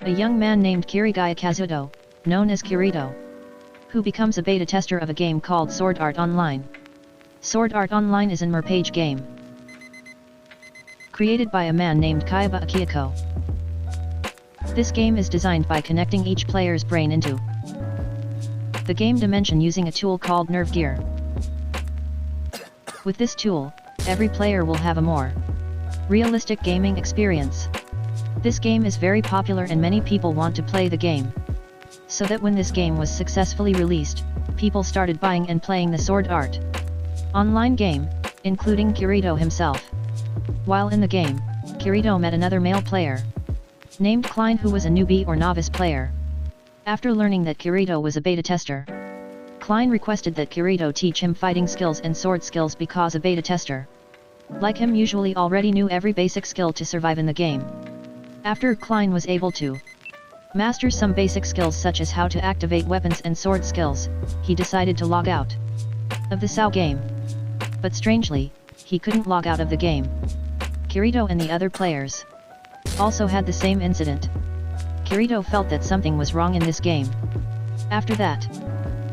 a young man named Kirigaya Kazuto, known as Kirito, who becomes a beta tester of a game called Sword Art Online. Sword Art Online is an RPG game created by a man named Kaiba Akiyako. This game is designed by connecting each player's brain into the game dimension using a tool called Nerve Gear. With this tool, every player will have a more realistic gaming experience. This game is very popular and many people want to play the game. So that when this game was successfully released, people started buying and playing the Sword Art Online game, including Kirito himself. While in the game, Kirito met another male player named Klein, who was a newbie or novice player. After learning that Kirito was a beta tester, Klein requested that Kirito teach him fighting skills and sword skills because a beta tester like him usually already knew every basic skill to survive in the game. After Klein was able to master some basic skills such as how to activate weapons and sword skills, he decided to log out of the SAO game. But strangely, he couldn't log out of the game. Kirito and the other players also had the same incident. Kirito felt that something was wrong in this game. After that,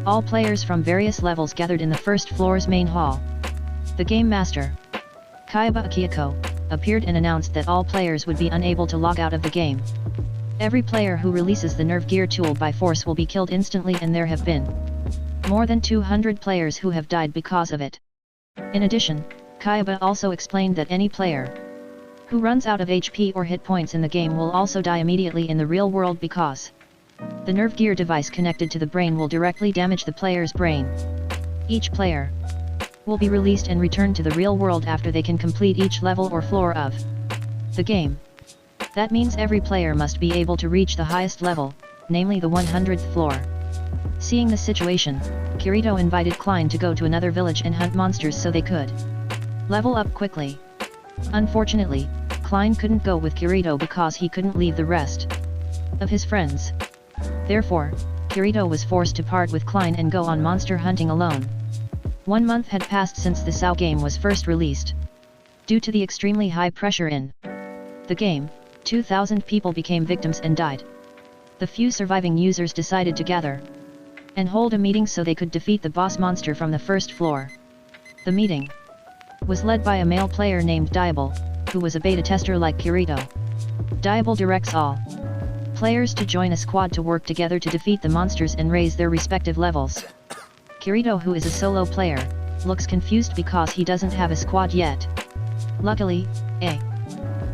all players from various levels gathered in the first floor's main hall. The game master, Kaiba Akiyako, appeared and announced that all players would be unable to log out of the game. Every player who releases the Nerve Gear tool by force will be killed instantly, and there have been more than 200 players who have died because of it. In addition, Kaiba also explained that any player who runs out of HP or hit points in the game will also die immediately in the real world because the Nerve Gear device connected to the brain will directly damage the player's brain. Each player will be released and returned to the real world after they can complete each level or floor of the game. That means every player must be able to reach the highest level, namely the 100th floor. Seeing the situation, Kirito invited Klein to go to another village and hunt monsters so they could level up quickly. Unfortunately, Klein couldn't go with Kirito because he couldn't leave the rest of his friends. Therefore, Kirito was forced to part with Klein and go on monster hunting alone. 1 month had passed since the SAO game was first released. Due to the extremely high pressure in the game, 2,000 people became victims and died. The few surviving users decided to gather and hold a meeting so they could defeat the boss monster from the first floor. The meeting was led by a male player named Diable, who was a beta tester like Kirito. Diable directs all players to join a squad to work together to defeat the monsters and raise their respective levels. Kirito, who is a solo player, looks confused because he doesn't have a squad yet. Luckily, a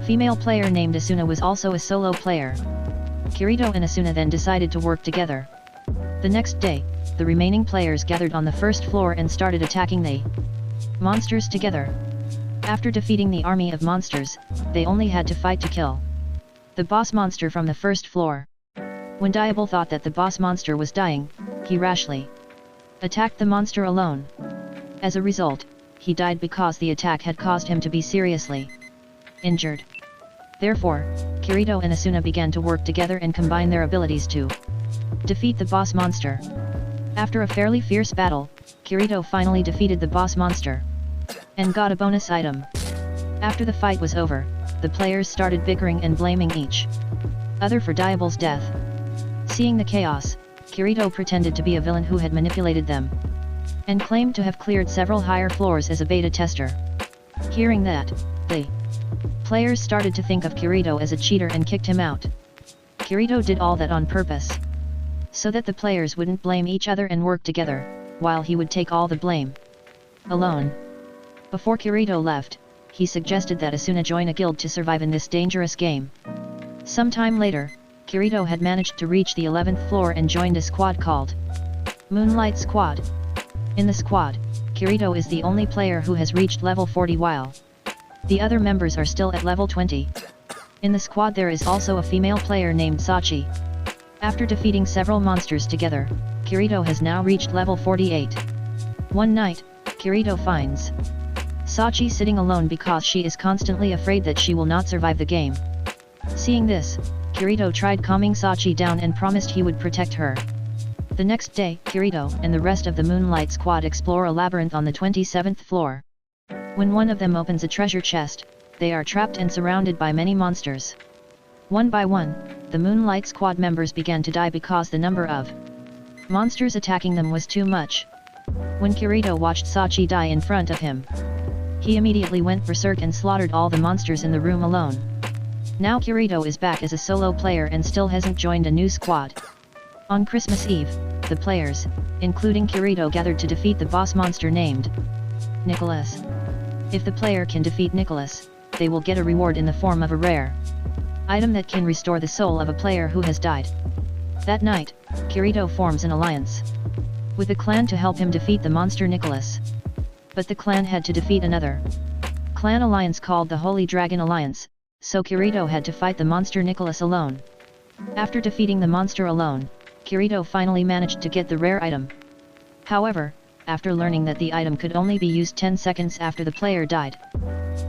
female player named Asuna was also a solo player. Kirito and Asuna then decided to work together. The next day, the remaining players gathered on the first floor and started attacking the monsters together. After defeating the army of monsters, they only had to fight to kill the boss monster from the first floor. When Diable thought that the boss monster was dying, he rashly attacked the monster alone. As a result, he died because the attack had caused him to be seriously injured. Therefore, Kirito and Asuna began to work together and combine their abilities to defeat the boss monster. After a fairly fierce battle, Kirito finally defeated the boss monster and got a bonus item. After the fight was over, the players started bickering and blaming each other for Diable's death. Seeing the chaos, Kirito pretended to be a villain who had manipulated them and claimed to have cleared several higher floors as a beta tester. Hearing that, the players started to think of Kirito as a cheater and kicked him out. Kirito did all that on purpose, so that the players wouldn't blame each other and work together, while he would take all the blame alone. Before Kirito left, he suggested that Asuna join a guild to survive in this dangerous game. Sometime later, Kirito had managed to reach the 11th floor and joined a squad called Moonlight Squad. In the squad, Kirito is the only player who has reached level 40 while the other members are still at level 20. In the squad there is also a female player named Sachi. After defeating several monsters together, Kirito has now reached level 48. One night, Kirito finds Sachi sitting alone because she is constantly afraid that she will not survive the game. Seeing this, Kirito tried calming Sachi down and promised he would protect her. The next day, Kirito and the rest of the Moonlight Squad explore a labyrinth on the 27th floor. When one of them opens a treasure chest, they are trapped and surrounded by many monsters. One by one, the Moonlight Squad members began to die because the number of monsters attacking them was too much. When Kirito watched Sachi die in front of him, he immediately went berserk and slaughtered all the monsters in the room alone. Now Kirito is back as a solo player and still hasn't joined a new squad. On Christmas Eve, the players, including Kirito, gathered to defeat the boss monster named Nicholas. If the player can defeat Nicholas, they will get a reward in the form of a rare item that can restore the soul of a player who has died. That night, Kirito forms an alliance with a clan to help him defeat the monster Nicholas. But the clan had to defeat another clan alliance called the Holy Dragon Alliance, so Kirito had to fight the monster Nicholas alone. After defeating the monster alone, Kirito finally managed to get the rare item. However, after learning that the item could only be used 10 seconds after the player died,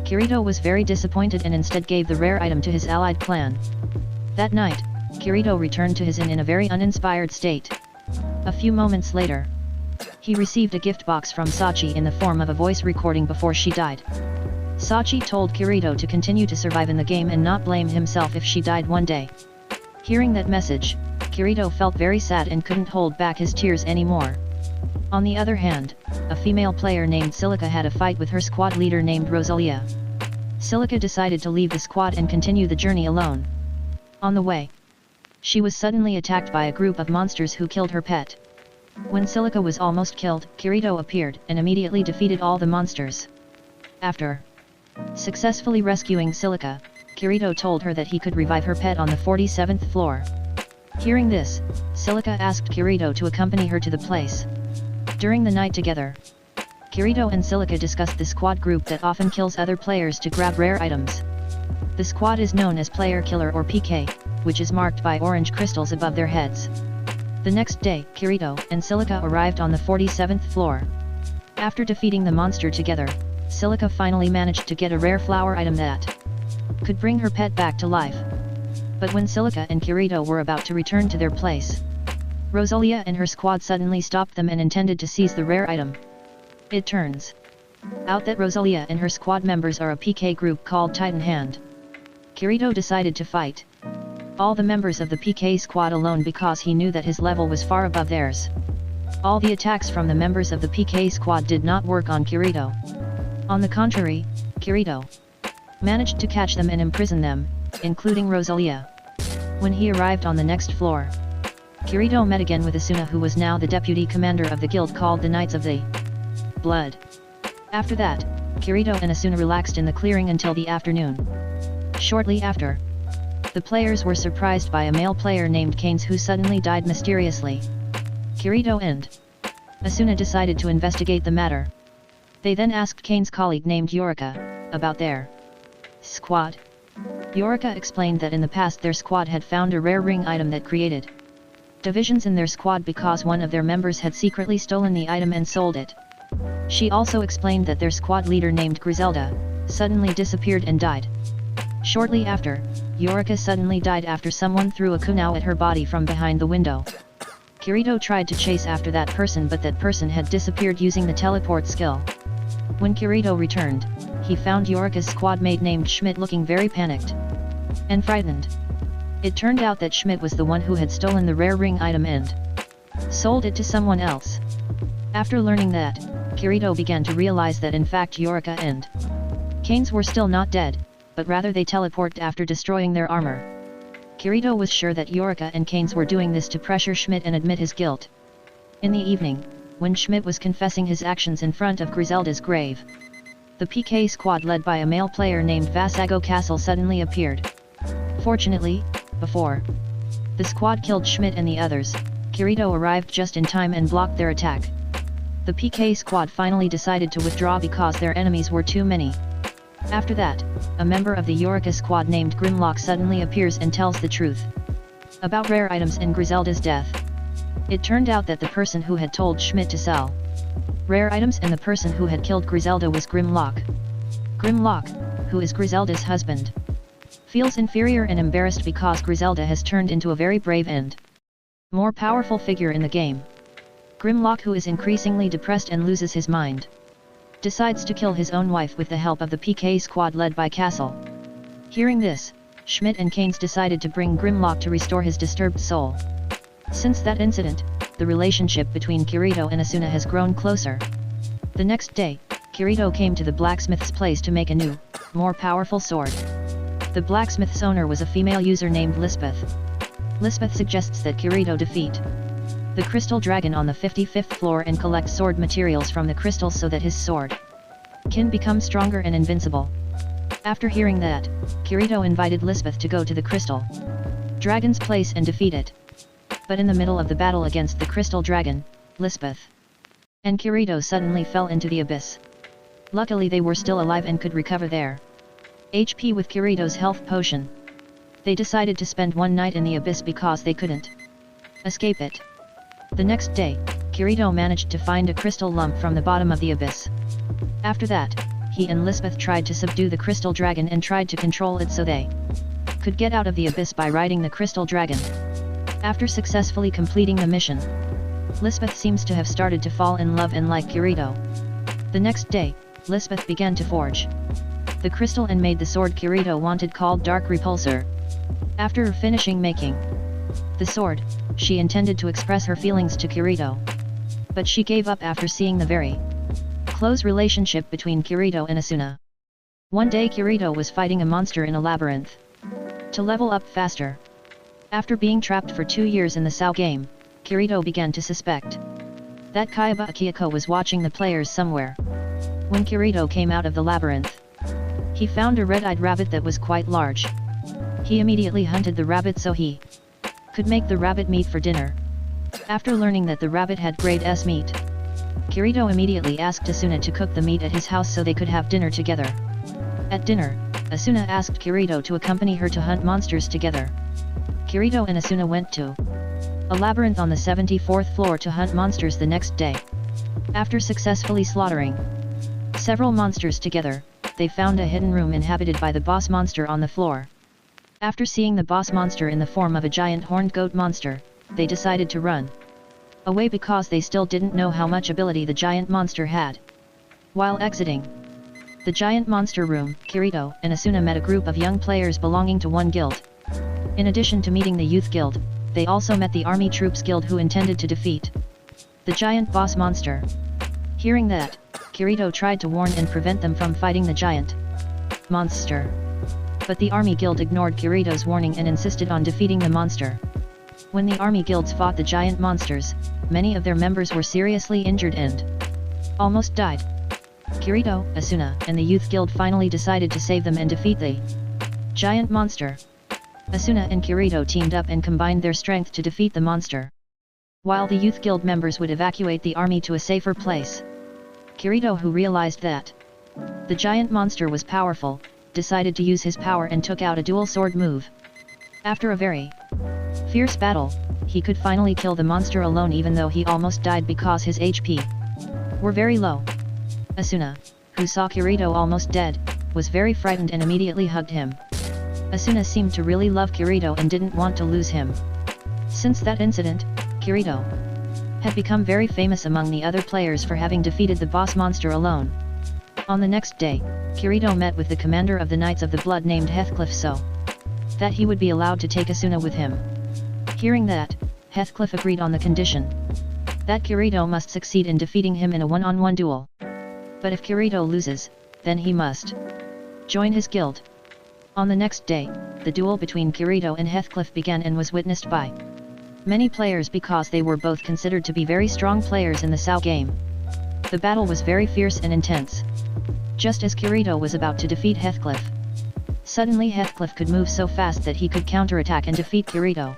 Kirito was very disappointed and instead gave the rare item to his allied clan. That night, Kirito returned to his inn in a very uninspired state. A few moments later, he received a gift box from Sachi in the form of a voice recording before she died. Sachi told Kirito to continue to survive in the game and not blame himself if she died one day. Hearing that message, Kirito felt very sad and couldn't hold back his tears anymore. On the other hand, a female player named Silica had a fight with her squad leader named Rosalia. Silica decided to leave the squad and continue the journey alone. On the way, she was suddenly attacked by a group of monsters who killed her pet. When Silica was almost killed, Kirito appeared and immediately defeated all the monsters. After successfully rescuing Silica, Kirito told her that he could revive her pet on the 47th floor. Hearing this, Silica asked Kirito to accompany her to the place. During the night together, Kirito and Silica discussed the squad group that often kills other players to grab rare items. The squad is known as Player Killer or PK, which is marked by orange crystals above their heads. The next day, Kirito and Silica arrived on the 47th floor. After defeating the monster together, Silica finally managed to get a rare flower item that could bring her pet back to life. But when Silica and Kirito were about to return to their place, Rosalia and her squad suddenly stopped them and intended to seize the rare item. It turns out that Rosalia and her squad members are a PK group called Titan Hand. Kirito decided to fight all the members of the PK squad alone because he knew that his level was far above theirs. All the attacks from the members of the PK squad did not work on Kirito. On the contrary, Kirito managed to catch them and imprison them, including Rosalia. When he arrived on the next floor, Kirito met again with Asuna, who was now the deputy commander of the guild called the Knights of the Blood. After that, Kirito and Asuna relaxed in the clearing until the afternoon. Shortly after, the players were surprised by a male player named Kanes who suddenly died mysteriously. Kirito and Asuna decided to investigate the matter. They then asked Kane's colleague named Yorika about their squad. Yorika explained that in the past their squad had found a rare ring item that created divisions in their squad because one of their members had secretly stolen the item and sold it. She also explained that their squad leader named Griselda suddenly disappeared and died. Shortly after, Yorika suddenly died after someone threw a kunai at her body from behind the window. Kirito tried to chase after that person, but that person had disappeared using the teleport skill. When Kirito returned, he found Yorika's squad mate named Schmidt looking very panicked and frightened. It turned out that Schmidt was the one who had stolen the rare ring item and sold it to someone else. After learning that, Kirito began to realize that in fact Yorika and Kanes were still not dead, but rather they teleported after destroying their armor. Kirito was sure that Yorika and Kanes were doing this to pressure Schmidt and admit his guilt. In the evening, when Schmidt was confessing his actions in front of Griselda's grave, the PK squad led by a male player named Vasago Castle suddenly appeared. Fortunately, before the squad killed Schmidt and the others, Kirito arrived just in time and blocked their attack. The PK squad finally decided to withdraw because their enemies were too many. After that, a member of the Yorika squad named Grimlock suddenly appears and tells the truth about rare items and Griselda's death. It turned out that the person who had told Schmidt to sell rare items and the person who had killed Griselda was Grimlock. Grimlock, who is Griselda's husband, feels inferior and embarrassed because Griselda has turned into a very brave and more powerful figure in the game. Grimlock, who is increasingly depressed and loses his mind, decides to kill his own wife with the help of the PK squad led by Castle. Hearing this, Schmidt and Keynes decided to bring Grimlock to restore his disturbed soul. Since that incident, the relationship between Kirito and Asuna has grown closer. The next day, Kirito came to the blacksmith's place to make a new, more powerful sword. The blacksmith's owner was a female user named Lisbeth. Lisbeth suggests that Kirito defeat the crystal dragon on the 55th floor and collect sword materials from the crystals so that his sword can become stronger and invincible. After hearing that, Kirito invited Lisbeth to go to the crystal dragon's place and defeat it. But in the middle of the battle against the crystal dragon, Lisbeth and Kirito suddenly fell into the abyss. Luckily they were still alive and could recover their HP with Kirito's health potion. They decided to spend one night in the abyss because they couldn't escape it. The next day, Kirito managed to find a crystal lump from the bottom of the abyss. After that, he and Lisbeth tried to subdue the crystal dragon and tried to control it so they could get out of the abyss by riding the crystal dragon. After successfully completing the mission, Lisbeth seems to have started to fall in love and like Kirito. The next day, Lisbeth began to forge the crystal and made the sword Kirito wanted called Dark Repulsor. After finishing making the sword, she intended to express her feelings to Kirito. But she gave up after seeing the very close relationship between Kirito and Asuna. One day Kirito was fighting a monster in a labyrinth to level up faster. After being trapped for 2 years in the SAO game, Kirito began to suspect that Kaiba Akiyako was watching the players somewhere. When Kirito came out of the labyrinth, he found a red-eyed rabbit that was quite large. He immediately hunted the rabbit so he could make the rabbit meat for dinner. After learning that the rabbit had grade S meat, Kirito immediately asked Asuna to cook the meat at his house so they could have dinner together. At dinner, Asuna asked Kirito to accompany her to hunt monsters together. Kirito and Asuna went to a labyrinth on the 74th floor to hunt monsters the next day. After successfully slaughtering several monsters together, they found a hidden room inhabited by the boss monster on the floor. After seeing the boss monster in the form of a giant horned goat monster, they decided to run away because they still didn't know how much ability the giant monster had. While exiting the giant monster room, Kirito and Asuna met a group of young players belonging to one guild. In addition to meeting the youth guild, they also met the army troops guild who intended to defeat the giant boss monster. Hearing that, Kirito tried to warn and prevent them from fighting the giant monster. But the army guild ignored Kirito's warning and insisted on defeating the monster. When the army guilds fought the giant monsters, many of their members were seriously injured and almost died. Kirito, Asuna, and the youth guild finally decided to save them and defeat the giant monster. Asuna and Kirito teamed up and combined their strength to defeat the monster, while the youth guild members would evacuate the army to a safer place. Kirito, who realized that the giant monster was powerful, decided to use his power and took out a dual sword move. After a very fierce battle, he could finally kill the monster alone even though he almost died because his HP were very low. Asuna, who saw Kirito almost dead, was very frightened and immediately hugged him. Asuna seemed to really love Kirito and didn't want to lose him. Since that incident, Kirito had become very famous among the other players for having defeated the boss monster alone. On the next day, Kirito met with the commander of the Knights of the Blood named Heathcliff so that he would be allowed to take Asuna with him. Hearing that, Heathcliff agreed on the condition that Kirito must succeed in defeating him in a one-on-one duel. But if Kirito loses, then he must join his guild. On the next day, the duel between Kirito and Heathcliff began and was witnessed by many players because they were both considered to be very strong players in the SAO game. The battle was very fierce and intense. Just as Kirito was about to defeat Heathcliff, suddenly Heathcliff could move so fast that he could counterattack and defeat Kirito.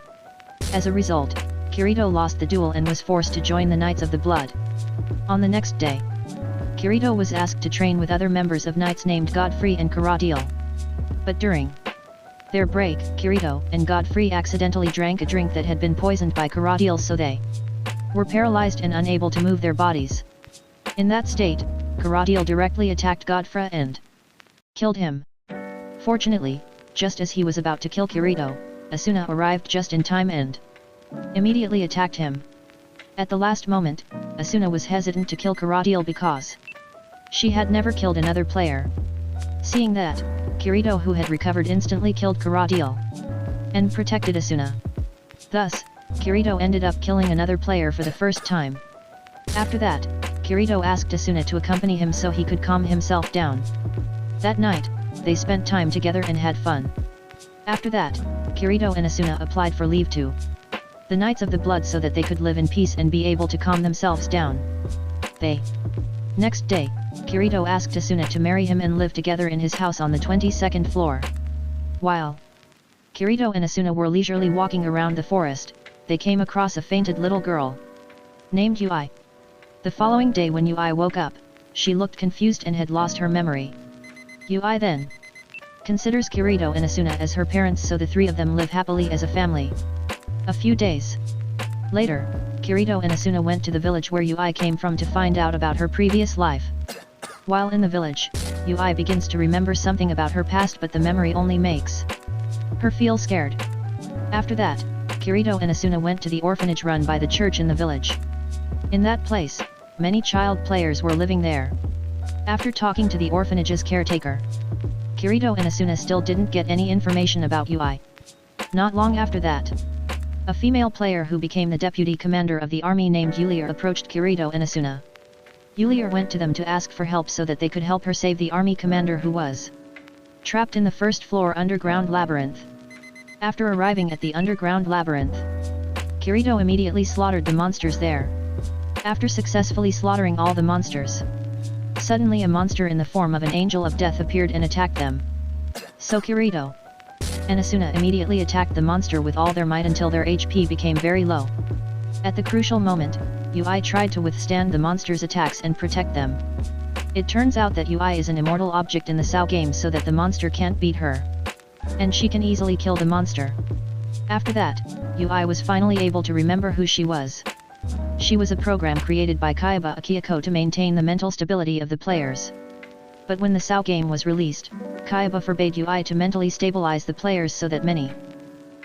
As a result, Kirito lost the duel and was forced to join the Knights of the Blood. On the next day, Kirito was asked to train with other members of Knights named Godfrey and Karadil. But during their break, Kirito and Godfrey accidentally drank a drink that had been poisoned by Karadil, so they were paralyzed and unable to move their bodies. In that state, Karadil directly attacked Godfrey and killed him. Fortunately, just as he was about to kill Kirito, Asuna arrived just in time and immediately attacked him. At the last moment, Asuna was hesitant to kill Karadil because she had never killed another player. Seeing that, Kirito, who had recovered, instantly killed Karadil and protected Asuna. Thus, Kirito ended up killing another player for the first time. After that, Kirito asked Asuna to accompany him so he could calm himself down. That night, they spent time together and had fun. After that, Kirito and Asuna applied for leave to the Knights of the Blood so that they could live in peace and be able to calm themselves down. Next day, Kirito asked Asuna to marry him and live together in his house on the 22nd floor. While Kirito and Asuna were leisurely walking around the forest, they came across a fainted little girl named Yui. The following day when Yui woke up, she looked confused and had lost her memory. Yui then considers Kirito and Asuna as her parents, so the three of them live happily as a family. A few days later, Kirito and Asuna went to the village where Yui came from to find out about her previous life. While in the village, Yui begins to remember something about her past, but the memory only makes her feel scared. After that, Kirito and Asuna went to the orphanage run by the church in the village. In that place, many child players were living there. After talking to the orphanage's caretaker, Kirito and Asuna still didn't get any information about Yui. Not long after that, a female player who became the deputy commander of the army named Yulier approached Kirito and Asuna. Yulier went to them to ask for help so that they could help her save the army commander who was trapped in the first floor underground labyrinth. After arriving at the underground labyrinth, Kirito immediately slaughtered the monsters there. After successfully slaughtering all the monsters, suddenly a monster in the form of an angel of death appeared and attacked them. So Kirito and Asuna immediately attacked the monster with all their might until their HP became very low. At the crucial moment, Yui tried to withstand the monster's attacks and protect them. It turns out that Yui is an immortal object in the SAO game so that the monster can't beat her, and she can easily kill the monster. After that, Yui was finally able to remember who she was. She was a program created by Kaiba Akiyako to maintain the mental stability of the players. But when the SAO game was released, Kaiba forbade Yui to mentally stabilize the players, so that many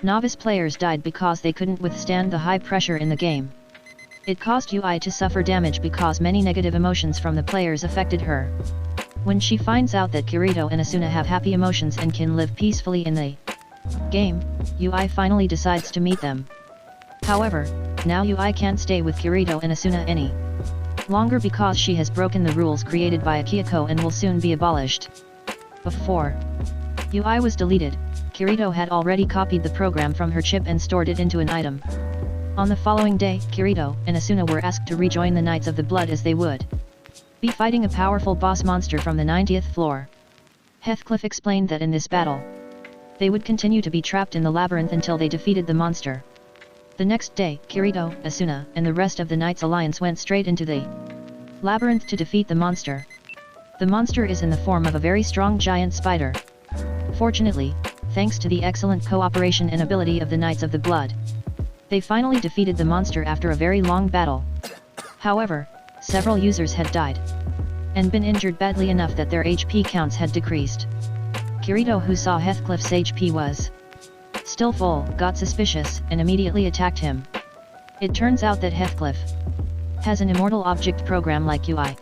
novice players died because they couldn't withstand the high pressure in the game. It caused Yui to suffer damage because many negative emotions from the players affected her. When she finds out that Kirito and Asuna have happy emotions and can live peacefully in the game, Yui finally decides to meet them. However, now Yui can't stay with Kirito and Asuna any longer because she has broken the rules created by Akiyako and will soon be abolished. Before Yui was deleted, Kirito had already copied the program from her chip and stored it into an item. On the following day, Kirito and Asuna were asked to rejoin the Knights of the Blood as they would be fighting a powerful boss monster from the 90th floor. Heathcliff explained that in this battle, they would continue to be trapped in the labyrinth until they defeated the monster. The next day, Kirito, Asuna, and the rest of the Knights Alliance went straight into the labyrinth to defeat the monster. The monster is in the form of a very strong giant spider. Fortunately, thanks to the excellent cooperation and ability of the Knights of the Blood, they finally defeated the monster after a very long battle. However, several users had died and been injured badly enough that their HP counts had decreased. Kirito, who saw Heathcliff's HP was still full, got suspicious and immediately attacked him. It turns out that Heathcliff has an immortal object program like Yui.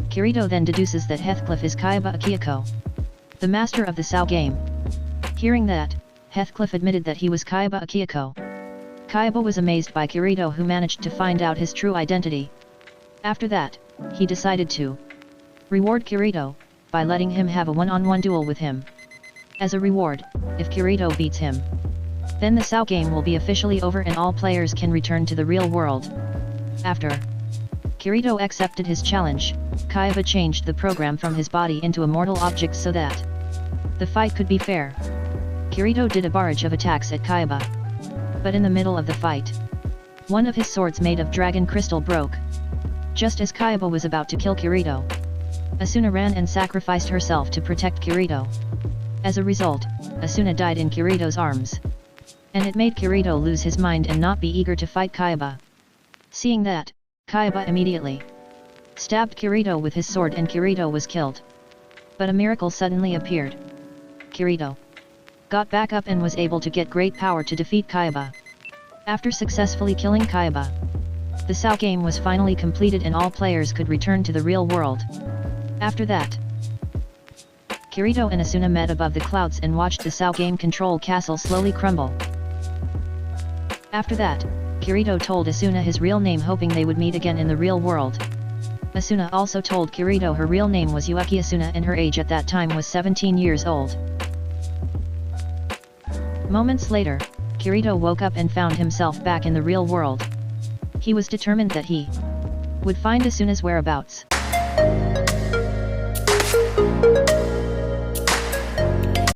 Kirito then deduces that Heathcliff is Kaiba Akiyako, the master of the SAO game. Hearing that, Heathcliff admitted that he was Kaiba Akiyako. Kaiba was amazed by Kirito, who managed to find out his true identity. After that, he decided to reward Kirito by letting him have a one-on-one duel with him. As a reward, if Kirito beats him, then the SAO game will be officially over and all players can return to the real world. After Kirito accepted his challenge, Kaiba changed the program from his body into a mortal object so that the fight could be fair. Kirito did a barrage of attacks at Kaiba. But in the middle of the fight, one of his swords made of dragon crystal broke. Just as Kaiba was about to kill Kirito, Asuna ran and sacrificed herself to protect Kirito. As a result, Asuna died in Kirito's arms. And it made Kirito lose his mind and not be eager to fight Kaiba. Seeing that, Kaiba immediately stabbed Kirito with his sword and Kirito was killed. But a miracle suddenly appeared. Kirito got back up and was able to get great power to defeat Kaiba. After successfully killing Kaiba, the SAO game was finally completed and all players could return to the real world. After that, Kirito and Asuna met above the clouds and watched the SAO game control castle slowly crumble. After that, Kirito told Asuna his real name, hoping they would meet again in the real world. Asuna also told Kirito her real name was Yuuki Asuna and her age at that time was 17 years old. Moments later, Kirito woke up and found himself back in the real world. He was determined that he would find Asuna's whereabouts.